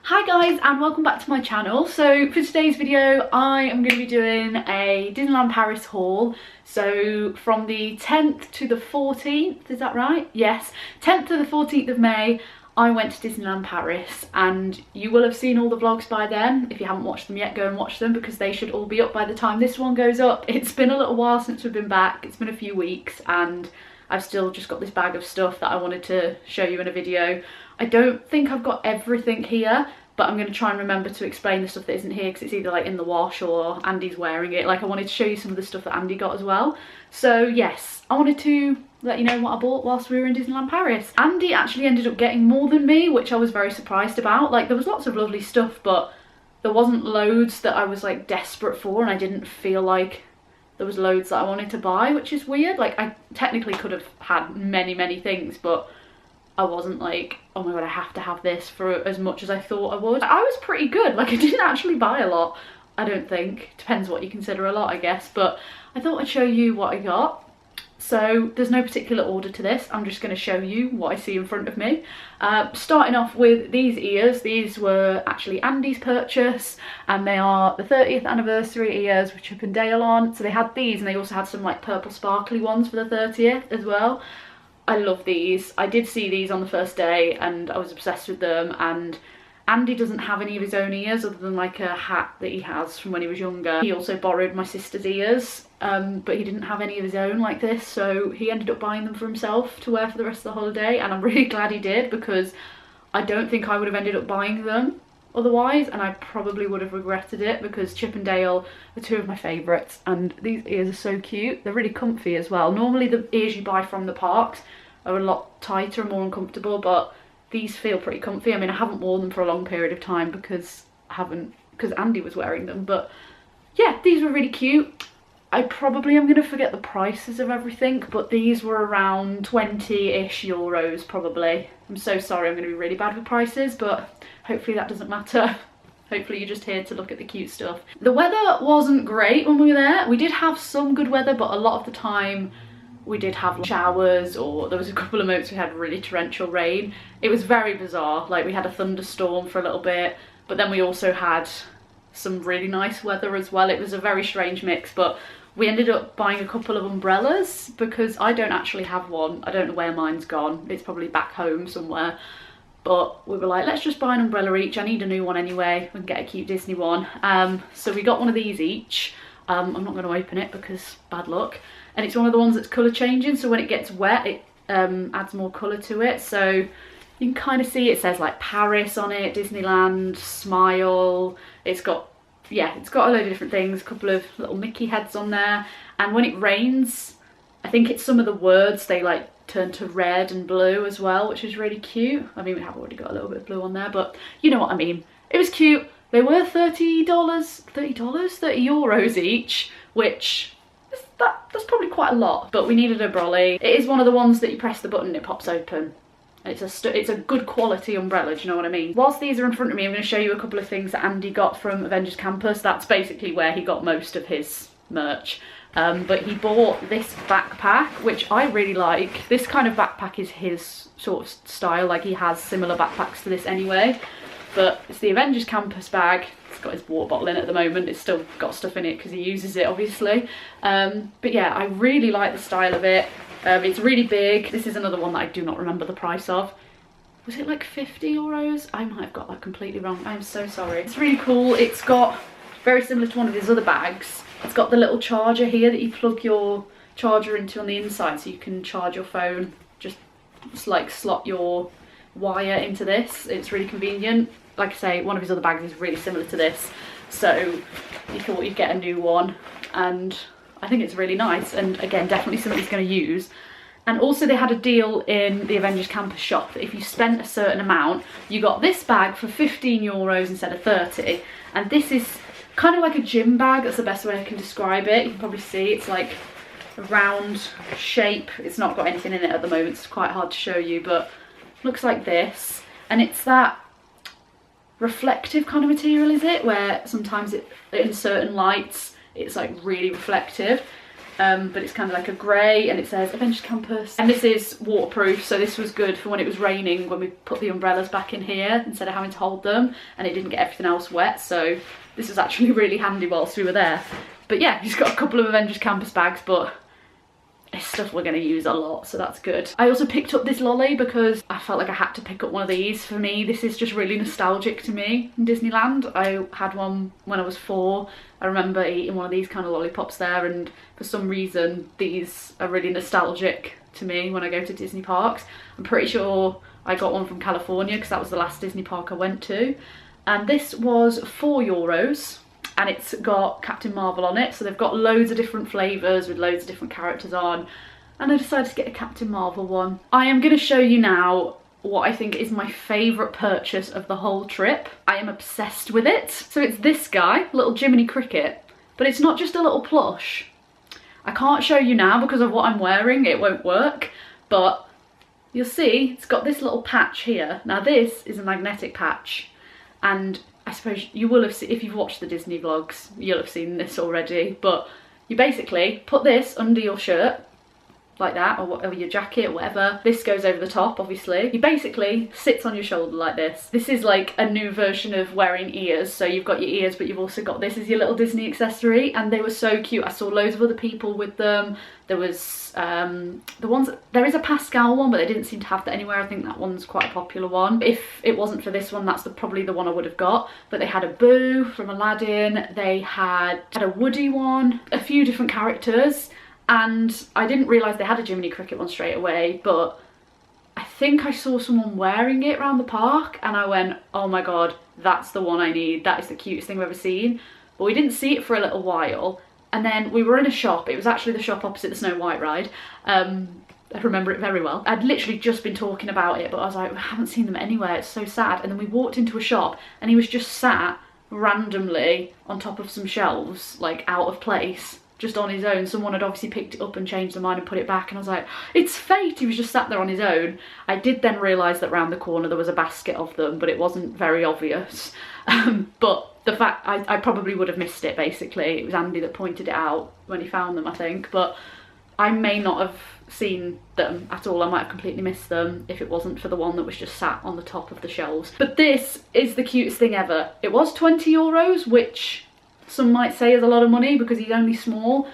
Hi guys, and welcome back to my channel. So for today's video I am going to be doing a Disneyland Paris haul. So from the 10th to the 14th, is that right? Yes, 10th to the 14th of May I went to Disneyland Paris, and you will have seen all the vlogs by then. If you haven't watched them yet, go and watch them because they should all be up by the time this one goes up. It's been a little while since we've been back. It's been a few weeks and I've still just got this bag of stuff that I wanted to show you in a video. I don't think I've got everything here, but I'm going to try and remember to explain the stuff that isn't here because it's either like in the wash or Andy's wearing it. Like, I wanted to show you some of the stuff that Andy got as well. So yes, I wanted to let you know what I bought whilst we were in Disneyland Paris. Andy actually ended up getting more than me, which I was very surprised about. Like, there was lots of lovely stuff, but there wasn't loads that I was like desperate for, and I didn't feel like there was loads that I wanted to buy, which is weird. Like, I technically could have had many things, but I wasn't like, oh my god, I have to have this for as much as I thought I would. I was pretty good. Like, I didn't actually buy a lot, I don't think. Depends what you consider a lot, I guess. But I thought I'd show you what I got. So there's no particular order to this. I'm just going to show you what I see in front of me. Starting off with these ears. These were actually Andy's purchase, and they are the 30th anniversary ears with Chip and Dale on. So they had these, and they also had some like purple sparkly ones for the 30th as well. I love these. I did see these on the first day and I was obsessed with them. And Andy doesn't have any of his own ears other than like a hat that he has from when he was younger. He also borrowed my sister's ears, but he didn't have any of his own like this, so he ended up buying them for himself to wear for the rest of the holiday, and I'm really glad he did because I don't think I would have ended up buying them otherwise, and I probably would have regretted it because Chip and Dale are two of my favourites, and these ears are so cute. They're really comfy as well. Normally the ears you buy from the parks are a lot tighter and more uncomfortable, but these feel pretty comfy. I mean, I haven't worn them for a long period of time because Andy was wearing them, but yeah, these were really cute. I probably am going to forget the prices of everything, but these were around 20-ish euros probably. I'm so sorry, I'm going to be really bad with prices, but hopefully that doesn't matter. Hopefully you're just here to look at the cute stuff. The weather wasn't great when we were there. We did have some good weather, but a lot of the time we did have showers, or there was a couple of moments we had really torrential rain. It was very bizarre. Like, we had a thunderstorm for a little bit, but then we also had some really nice weather as well. It was a very strange mix, but we ended up buying a couple of umbrellas because I don't actually have one. I don't know where mine's gone. It's probably back home somewhere. But we were like, let's just buy an umbrella each. I need a new one anyway. We can get a cute Disney one. So we got one of these each. I'm not going to open it because bad luck. And it's one of the ones that's colour changing, so when it gets wet it adds more colour to it. So you can kind of see it says like Paris on it, Disneyland, Smile. It's got a load of different things, a couple of little Mickey heads on there. And when it rains, I think it's some of the words, they like turn to red and blue as well, which is really cute. I mean, we have already got a little bit of blue on there, but you know what I mean. It was cute. They were $30 euros each, which that's probably quite a lot, but we needed a brolly. It is one of the ones that you press the button and it pops open. It's a good quality umbrella, do you know what I mean? Whilst these are in front of me, I'm going to show you a couple of things that Andy got from Avengers Campus. That's basically where he got most of his merch. But he bought this backpack, which I really like. This kind of backpack is his sort of style. Like, he has similar backpacks to this anyway. But it's the Avengers Campus bag. It's got his water bottle in at the moment. It's still got stuff in it because he uses it, obviously. But yeah, I really like the style of it. It's really big. This is another one that I do not remember the price of. Was it like 50 euros? I might have got that completely wrong. I'm so sorry. It's really cool. It's got, very similar to one of his other bags, it's got the little charger here that you plug your charger into on the inside, so you can charge your phone. Just like slot your wire into this. It's really convenient. Like I say, one of his other bags is really similar to this, so you thought you'd get a new one, and I think it's really nice, and again, definitely something he's going to use. And also they had a deal in the Avengers Campus shop that if you spent a certain amount, you got this bag for 15 euros instead of 30. And this is kind of like a gym bag. That's the best way I can describe it. You can probably see it's like a round shape. It's not got anything in it at the moment. It's quite hard to show you, but looks like this. And it's that reflective kind of material, is it? Where sometimes in certain lights, it's like really reflective. but it's kind of like a grey and it says Avengers Campus. And this is waterproof, so this was good for when it was raining, when we put the umbrellas back in here instead of having to hold them, and it didn't get everything else wet, so this was actually really handy whilst we were there. But yeah, he's got a couple of Avengers Campus bags, but it's stuff we're going to use a lot, so that's good. I also picked up this lolly because I felt like I had to pick up one of these. For me, this is just really nostalgic to me in Disneyland. I had one when I was 4. I remember eating one of these kind of lollipops there, and for some reason these are really nostalgic to me when I go to Disney parks. I'm pretty sure I got one from California because that was the last Disney park I went to. And this was €4. And it's got Captain Marvel on it, so they've got loads of different flavours with loads of different characters on, and I decided to get a Captain Marvel one. I am going to show you now what I think is my favourite purchase of the whole trip. I am obsessed with it. So it's this guy, little Jiminy Cricket, but it's not just a little plush. I can't show you now because of what I'm wearing, it won't work, but you'll see it's got this little patch here. Now this is a magnetic patch, and I suppose you will have seen, if you've watched the Disney vlogs, you'll have seen this already, but you basically put this under your shirt, like that, or your jacket or whatever. This goes over the top, obviously. He basically sits on your shoulder like this. This is like a new version of wearing ears, so you've got your ears, but you've also got this as your little Disney accessory, and they were so cute. I saw loads of other people with them. There was there is a Pascal one, but they didn't seem to have that anywhere. I think that one's quite a popular one. If it wasn't for this one, that's probably the one I would have got. But they had a Boo from Aladdin, they had a Woody one, a few different characters, and I didn't realise they had a Jiminy Cricket one straight away, but I think I saw someone wearing it around the park and I went, oh my god, that's the one I need. That is the cutest thing I've ever seen. But we didn't see it for a little while. And then we were in a shop, it was actually the shop opposite the Snow White ride. I remember it very well. I'd literally just been talking about it, but I was like, I haven't seen them anywhere, it's so sad. And then we walked into a shop and he was just sat randomly on top of some shelves, like out of place, just on his own. Someone had obviously picked it up and changed their mind and put it back, and I was like, it's fate, he was just sat there on his own. I did then realise that round the corner there was a basket of them, but it wasn't very obvious. But the fact, I probably would have missed it basically. It was Andy that pointed it out when he found them, I think, but I may not have seen them at all. I might have completely missed them if it wasn't for the one that was just sat on the top of the shelves. But this is the cutest thing ever. It was €20, which some might say is a lot of money because he's only small,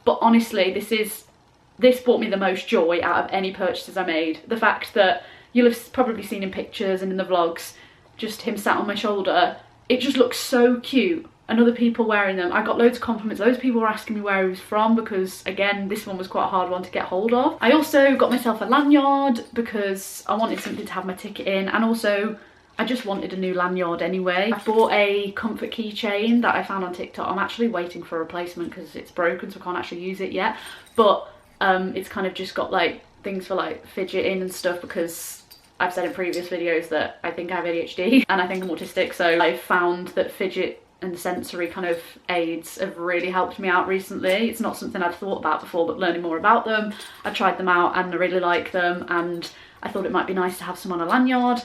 but honestly this brought me the most joy out of any purchases I made. The fact that you'll have probably seen in pictures and in the vlogs, just him sat on my shoulder, it just looks so cute, and other people wearing them. I got loads of compliments. Loads of people were asking me where he was from because, again, this one was quite a hard one to get hold of. I also got myself a lanyard because I wanted something to have my ticket in, and also I just wanted a new lanyard anyway. I bought a comfort keychain that I found on TikTok. I'm actually waiting for a replacement because it's broken, so I can't actually use it yet. But it's kind of just got like things for like fidgeting and stuff, because I've said in previous videos that I think I have ADHD and I think I'm autistic, so I found that fidget and sensory kind of aids have really helped me out recently. It's not something I'd thought about before, but learning more about them, I tried them out and I really like them, and I thought it might be nice to have some on a lanyard.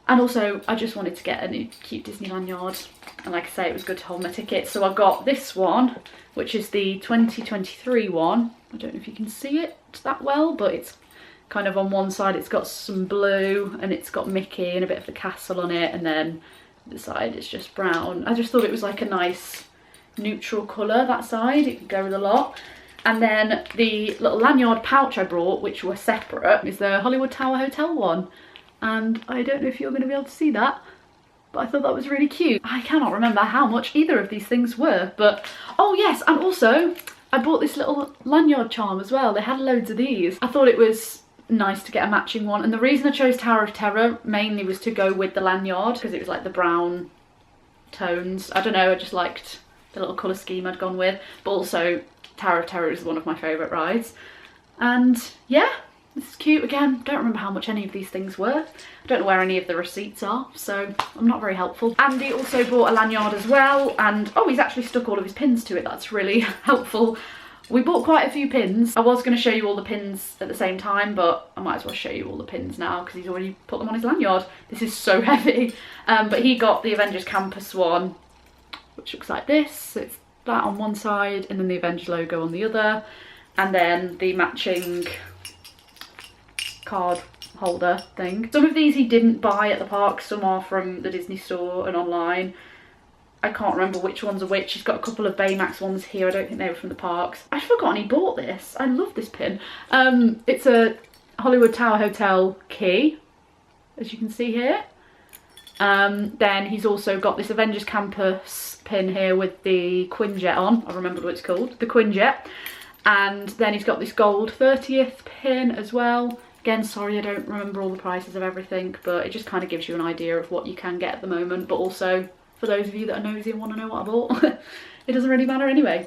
And also I just wanted to get a new cute Disney lanyard, and like I say, it was good to hold my ticket. So I got this one, which is the 2023 one. I don't know if you can see it that well, but it's kind of on one side it's got some blue and it's got Mickey and a bit of the castle on it, and then the side is just brown. I just thought it was like a nice neutral colour, that side, it could go with a lot. And then the little lanyard pouch I brought, which were separate, is the Hollywood Tower Hotel one, and I don't know if you're going to be able to see that, but I thought that was really cute. I cannot remember how much either of these things were, but oh yes, and also I bought this little lanyard charm as well. They had loads of these. I thought it was nice to get a matching one, and the reason I chose Tower of Terror mainly was to go with the lanyard because it was like the brown tones. I don't know, I just liked the little colour scheme I'd gone with, but also Tower of Terror is one of my favourite rides. And yeah, this is cute. Again, don't remember how much any of these things were. I don't know where any of the receipts are, so I'm not very helpful. Andy also bought a lanyard as well, and oh, he's actually stuck all of his pins to it. That's really helpful. We bought quite a few pins. I was going to show you all the pins at the same time, but I might as well show you all the pins now because he's already put them on his lanyard. This is so heavy. But he got the Avengers Campus one, which looks like this. So it's that on one side and then the Avengers logo on the other, and then the matching card holder thing. Some of these he didn't buy at the park, some are from the Disney store and online. I can't remember which ones are which. He's got a couple of Baymax ones here. I don't think they were from the parks. I'd forgotten he bought this. I love this pin. It's a Hollywood Tower Hotel key, as you can see here. Then he's also got this Avengers Campus pin here with the Quinjet on. I remembered what it's called, the Quinjet. And then he's got this gold 30th pin as well. Again, sorry I don't remember all the prices of everything, but it just kind of gives you an idea of what you can get at the moment. But also, for those of you that are nosy and want to know what I bought, it doesn't really matter anyway.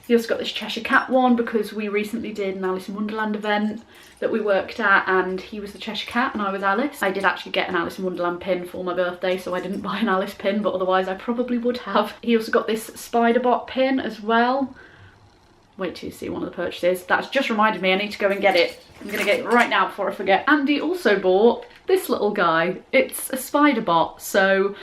He also got this Cheshire Cat one because we recently did an Alice in Wonderland event that we worked at, and he was the Cheshire Cat and I was Alice. I did actually get an Alice in Wonderland pin for my birthday, so I didn't buy an Alice pin, but otherwise I probably would have. He also got this Spider-Bot pin as well. Wait till you see one of the purchases. That's just reminded me I need to go and get it. I'm gonna get it right now before I forget. And he also bought this little guy. It's a Spider-Bot, so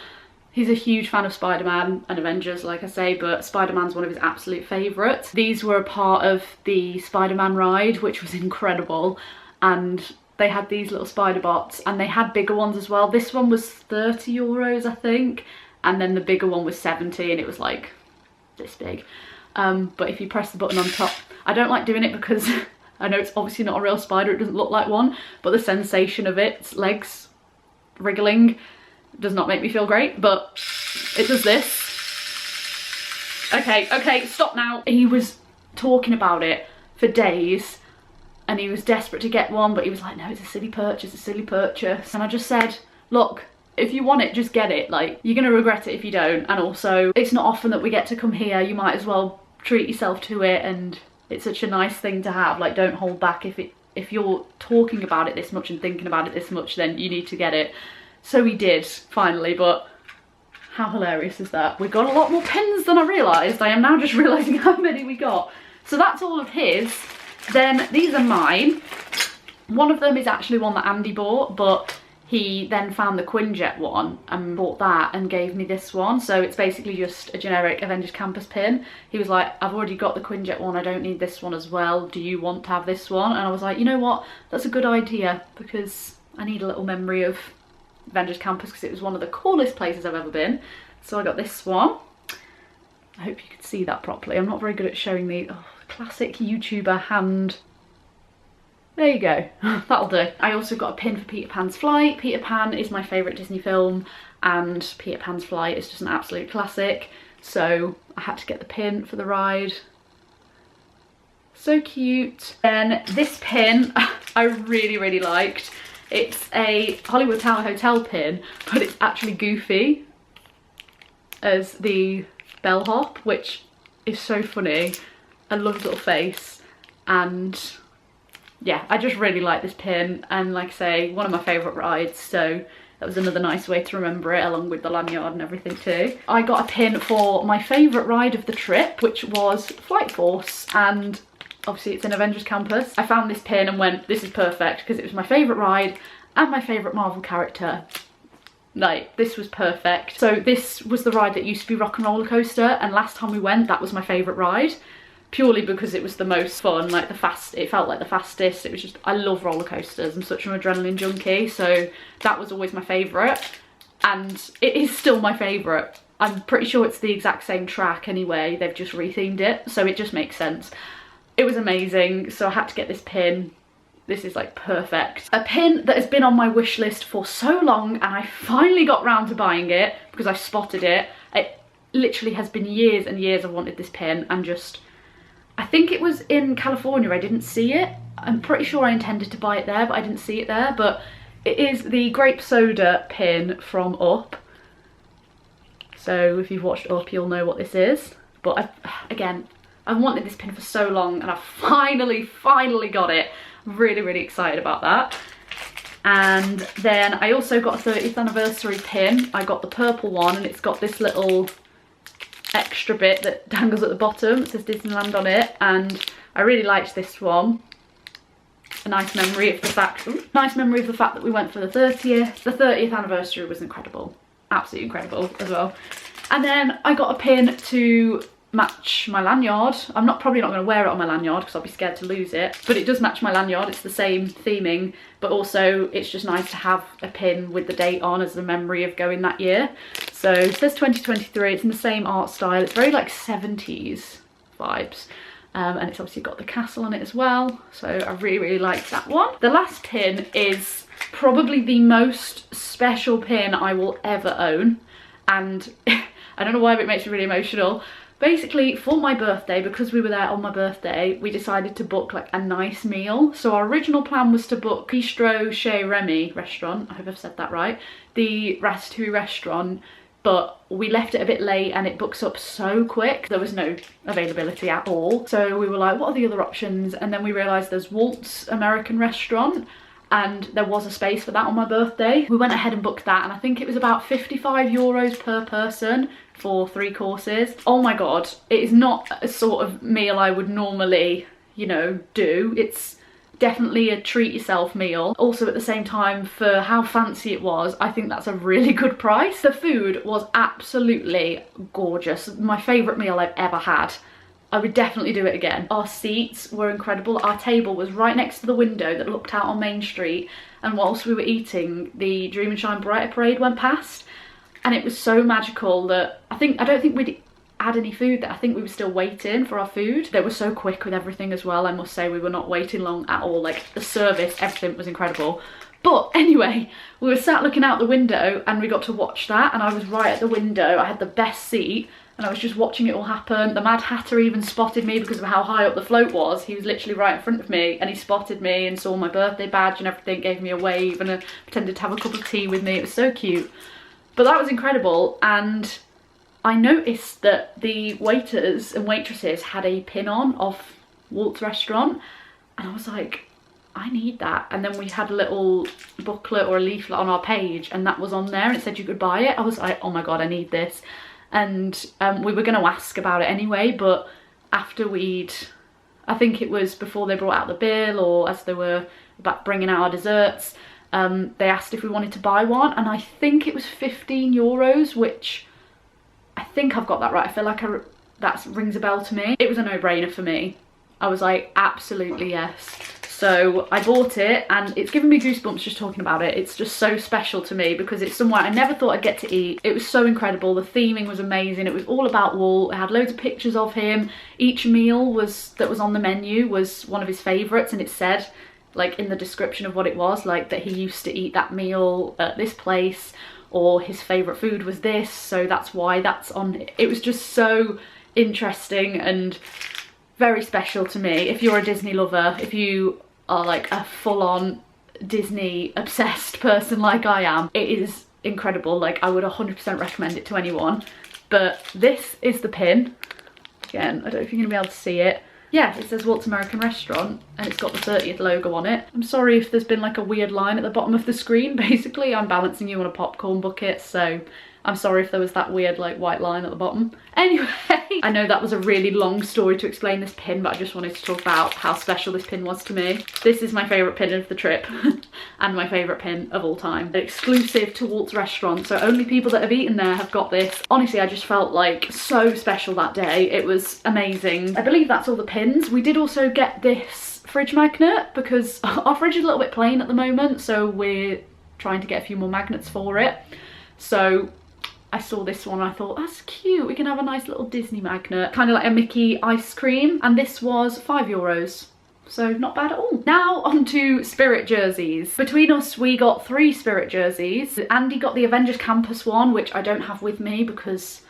he's a huge fan of Spider-Man and Avengers, like I say, but Spider-Man's one of his absolute favourites. These were a part of the Spider-Man ride, which was incredible, and they had these little Spider-Bots, and they had bigger ones as well. This one was 30 euros, I think, and then the bigger one was 70, and it was like this big. But if you press the button on top, I don't like doing it because I know it's obviously not a real spider, it doesn't look like one, but the sensation of its legs wriggling does not make me feel great, but it does this. Okay, stop now. He was talking about it for days and he was desperate to get one, but he was like, no, it's a silly purchase, a silly purchase. And I just said, look, if you want it, just get it. Like, you're gonna regret it if you don't. And also, it's not often that we get to come here. You might as well treat yourself to it, and it's such a nice thing to have. Like, don't hold back. If you're talking about it this much and thinking about it this much, then you need to get it. So we did, finally, but how hilarious is that? We got a lot more pins than I realised. I am now just realising how many we got. So that's all of his. Then these are mine. One of them is actually one that Andy bought, but he then found the Quinjet one and bought that and gave me this one. So it's basically just a generic Avengers Campus pin. He was like, I've already got the Quinjet one, I don't need this one as well. Do you want to have this one? And I was like, you know what? That's a good idea, because I need a little memory of Avengers Campus because it was one of the coolest places I've ever been. So I got this one. I hope you could see that properly. I'm not very good at showing the classic YouTuber hand. There you go, that'll do. I also got a pin for Peter Pan's Flight. Peter Pan is my favourite Disney film, and Peter Pan's Flight is just an absolute classic. So I had to get the pin for the ride. So cute. Then this pin I really, really liked. It's a Hollywood Tower Hotel pin, but it's actually Goofy as the bellhop, which is so funny. I love his little face, and yeah, I just really like this pin, and like I say, one of my favourite rides, so that was another nice way to remember it, along with the lanyard and everything too. I got a pin for my favourite ride of the trip, which was Flight Force, and obviously it's in Avengers Campus. I found this pin and went, this is perfect, because it was my favourite ride and my favourite Marvel character. Like, this was perfect. So this was the ride that used to be Rock and Roller Coaster, and last time we went, that was my favourite ride. Purely because it was the most fun, like it felt like the fastest. It was just, I love roller coasters. I'm such an adrenaline junkie, so that was always my favourite. And it is still my favourite. I'm pretty sure it's the exact same track anyway, they've just rethemed it, so it just makes sense. It was amazing, so I had to get this pin. This is like perfect. A pin that has been on my wish list for so long, and I finally got round to buying it because I spotted it. It literally has been years and years I've wanted this pin, and just, I think it was in California, I didn't see it. I'm pretty sure I intended to buy it there, but I didn't see it there. But it is the grape soda pin from Up. So if you've watched Up, you'll know what this is. But again, I've wanted this pin for so long, and I finally got it. I'm really, really excited about that. And then I also got a 30th anniversary pin. I got the purple one, and it's got this little extra bit that dangles at the bottom. It says Disneyland on it, and I really liked this one. A nice memory of the fact, that we went for the 30th. The 30th anniversary was incredible, absolutely incredible as well. And then I got a pin to match my lanyard. I'm probably not going to wear it on my lanyard because I'll be scared to lose it, but it does match my lanyard. It's the same theming, but also it's just nice to have a pin with the date on as the memory of going that year. So it says 2023. It's in the same art style. It's very like 70s vibes. And it's obviously got the castle on it as well. So I really, really like that one. The last pin is probably the most special pin I will ever own. And I don't know why, but it makes me really emotional. Basically, for my birthday, because we were there on my birthday, we decided to book like a nice meal. So our original plan was to book Bistro Chez Remy restaurant. I hope I've said that right. The ratatouille restaurant. But we left it a bit late and it books up so quick. There was no availability at all. So we were like, what are the other options? And then we realised there's Walt's American restaurant and there was a space for that on my birthday. We went ahead and booked that and I think it was about €55 per person for 3 courses. Oh my God, it is not a sort of meal I would normally, you know, do. It's definitely a treat yourself meal. Also at the same time, for how fancy it was, I think that's a really good price. The food was absolutely gorgeous. My favourite meal I've ever had. I would definitely do it again. Our seats were incredible. Our table was right next to the window that looked out on Main Street, and whilst we were eating, the Dream and Shine Brighter parade went past, and it was so magical that I don't think we'd had any food. That I think we were still waiting for our food. They were so quick with everything as well. I must say, we were not waiting long at all. Like the service, everything was incredible. But anyway, we were sat looking out the window and we got to watch that, and I was right at the window. I had the best seat and I was just watching it all happen. The Mad Hatter even spotted me because of how high up the float was. He was literally right in front of me and he spotted me and saw my birthday badge and everything, gave me a wave and pretended to have a cup of tea with me. It was so cute. But that was incredible, and I noticed that the waiters and waitresses had a pin on of Walt's restaurant, and I was like, I need that. And then we had a little booklet or a leaflet on our page and that was on there and it said you could buy it. I was like, oh my God, I need this. And we were going to ask about it anyway, but after I think it was before they brought out the bill or as they were about bringing out our desserts, they asked if we wanted to buy one, and I think it was €15, which I think I've got that right. I feel like that rings a bell to me. It was a no-brainer for me. I was like, absolutely yes. So I bought it and it's given me goosebumps just talking about it. It's just so special to me because it's somewhere I never thought I'd get to eat. It was so incredible. The theming was amazing. It was all about Walt. It had loads of pictures of him. Each meal that was on the menu was one of his favourites, and it said like in the description of what it was, like that he used to eat that meal at this place, or his favourite food was this, so that's why that's on. It was just so interesting and very special to me. If you're a Disney lover, if you are like a full-on Disney obsessed person like I am, it is incredible. Like I would 100% recommend it to anyone. But this is the pin. Again, I don't know if you're gonna be able to see it. Yeah, it says Walt's American Restaurant and it's got the 30th logo on it. I'm sorry if there's been like a weird line at the bottom of the screen. Basically, I'm balancing you on a popcorn bucket, so I'm sorry if there was that weird like white line at the bottom. Anyway, I know that was a really long story to explain this pin, but I just wanted to talk about how special this pin was to me. This is my favourite pin of the trip and my favourite pin of all time. Exclusive to Walt's Restaurant, so only people that have eaten there have got this. Honestly, I just felt like so special that day. It was amazing. I believe that's all the pins. We did also get this fridge magnet because our fridge is a little bit plain at the moment, so we're trying to get a few more magnets for it. So I saw this one and I thought, that's cute, we can have a nice little Disney magnet, kind of like a Mickey ice cream, and this was €5, so not bad at all. Now on to Spirit jerseys. Between us we got 3 Spirit jerseys. Andy got the Avengers Campus one, which I don't have with me because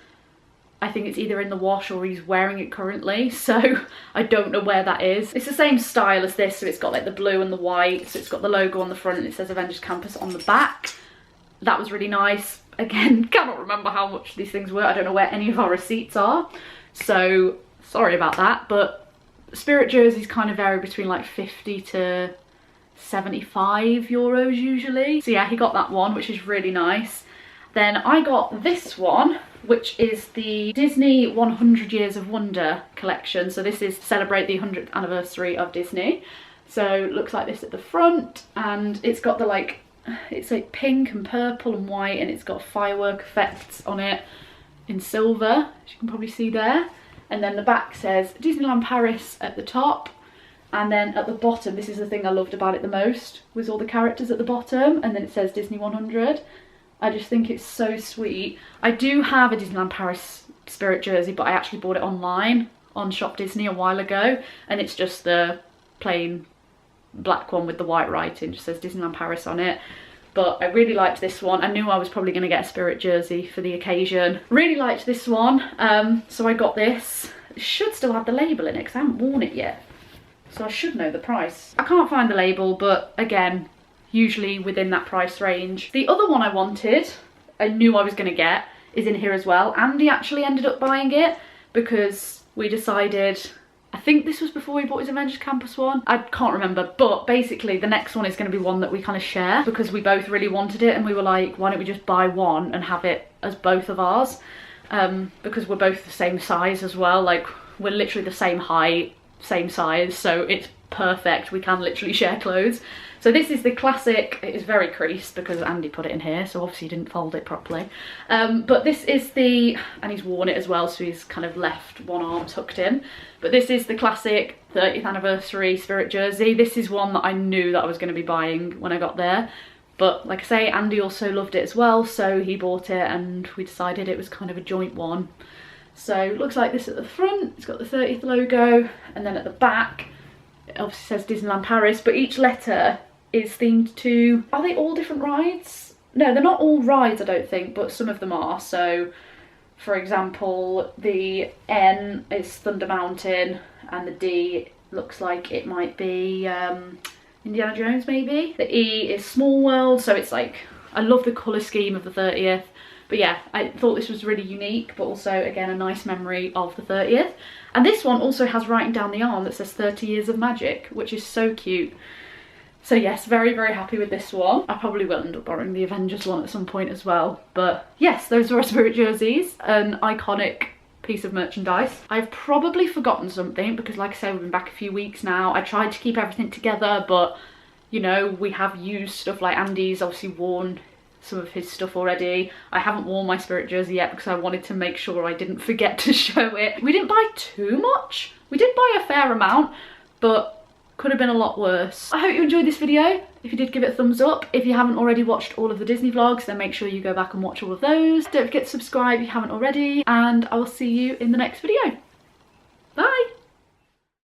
I think it's either in the wash or he's wearing it currently, so I don't know where that is. It's the same style as this, so it's got like the blue and the white, so it's got the logo on the front and it says Avengers Campus on the back. That was really nice. Again, cannot remember how much these things were. I don't know where any of our receipts are, so sorry about that. But Spirit jerseys kind of vary between like 50 to €75 usually. So yeah, he got that one, which is really nice. Then I got this one, which is the Disney 100 Years of Wonder collection. So this is to celebrate the 100th anniversary of Disney. So it looks like this at the front, and it's got the like, it's like pink and purple and white, and it's got firework effects on it in silver, as you can probably see there. and then the back says Disneyland Paris at the top, and then at the bottom, this is the thing I loved about it the most, was all the characters at the bottom, and then it says Disney 100. I just think it's so sweet. I do have a Disneyland Paris Spirit jersey, but I actually bought it online on Shop Disney a while ago, and it's just the plain black one with the white writing, just says Disneyland Paris on it. But I really liked this one. I knew I was probably going to get a Spirit jersey for the occasion. Really liked this one, so I got this. It should still have the label in it because I haven't worn it yet, so I should know the price. I can't find the label, but again, usually within that price range. The other one I wanted, I knew I was going to get, is in here as well. Andy actually ended up buying it because we decided, I think this was before we bought his Avengers Campus one, I can't remember, but basically the next one is going to be one that we kind of share because we both really wanted it, and we were like, why don't we just buy one and have it as both of ours, because we're both the same size as well, like we're literally the same height, same size, so it's perfect. We can literally share clothes. So this is the classic, it is very creased because Andy put it in here, so obviously he didn't fold it properly, but this is the, and he's worn it as well, so he's kind of left one arm tucked in, but this is the classic 30th anniversary Spirit jersey. This is one that I knew that I was going to be buying when I got there, but like I say, Andy also loved it as well, so he bought it and we decided it was kind of a joint one. So it looks like this at the front, it's got the 30th logo, and then at the back it obviously says Disneyland Paris, but each letter is themed to, are they all different rides? No, they're not all rides, I don't think, but some of them are. So for example, the N is Thunder Mountain, and the D looks like it might be Indiana Jones maybe. The E is Small World, so it's like, I love the colour scheme of the 30th. But yeah, I thought this was really unique, but also again a nice memory of the 30th. And this one also has writing down the arm that says 30 years of magic, which is so cute. So yes, very, very happy with this one. I probably will end up borrowing the Avengers one at some point as well. But yes, those are our Spirit jerseys, an iconic piece of merchandise. I've probably forgotten something because like I say, we've been back a few weeks now. I tried to keep everything together, but you know, we have used stuff, like Andy's obviously worn some of his stuff already. I haven't worn my Spirit jersey yet because I wanted to make sure I didn't forget to show it. We didn't buy too much. We did buy a fair amount, but could have been a lot worse. I hope you enjoyed this video. If you did, give it a thumbs up. If you haven't already watched all of the Disney vlogs, then make sure you go back and watch all of those. Don't forget to subscribe if you haven't already, and I will see you in the next video. Bye!